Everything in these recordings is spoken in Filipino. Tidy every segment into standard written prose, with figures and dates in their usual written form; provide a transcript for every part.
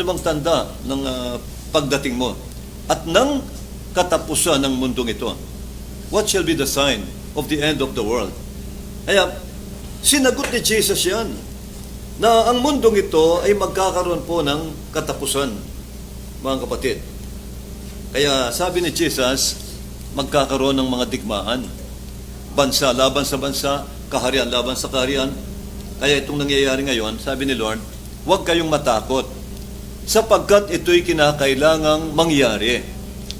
ano bang tanda ng pagdating mo at ng katapusan ng mundong ito? What shall be the sign of the end of the world? Kaya, sinagot ni Jesus yan, na ang mundong ito ay magkakaroon po ng katapusan, mga kapatid. Kaya sabi ni Jesus, magkakaroon ng mga digmaan. Bansa laban sa bansa, kaharian laban sa kaharian. Kaya itong nangyayari ngayon, sabi ni Lord, huwag kayong matakot, sapagkat ito'y kinakailangang mangyari.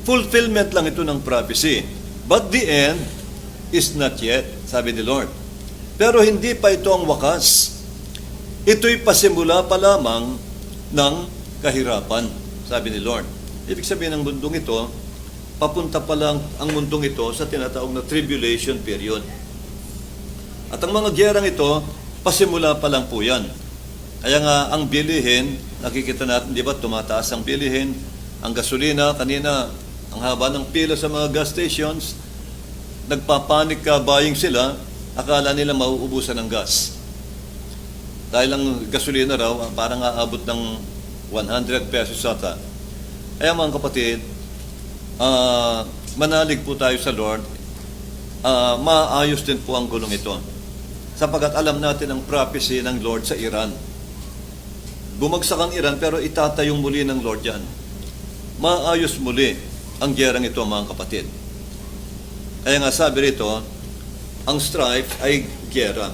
Fulfillment lang ito ng prophecy. But the end is not yet, sabi ni Lord. Pero hindi pa ito ang wakas. Ito'y pasimula pa lamang ng kahirapan, sabi ni Lord. Ibig sabihin ng mundong ito, papunta pa lang ang mundong ito sa tinatawag na tribulation period. At ang mga gyerang ito, pasimula pa lang po yan. Kaya nga, ang bilihin, nakikita natin, di ba, tumataas ang bilihin, ang gasolina, kanina, ang haba ng pila sa mga gas stations, nagpapanik ka buying sila, akala nila mauubusan ng gas. Dahil ang gasolina raw, parang aabot ng 100 pesos ata. Kaya mga kapatid, manalig po tayo sa Lord, maayos din po ang gulong ito. Sapagat alam natin ang prophecy ng Lord sa Iran. Bumagsak ang Iran pero itatayong muli ng Lord yan. Maayos muli ang gyerang ito, mga kapatid. Kaya nga sabi rito, ang strife ay gyera.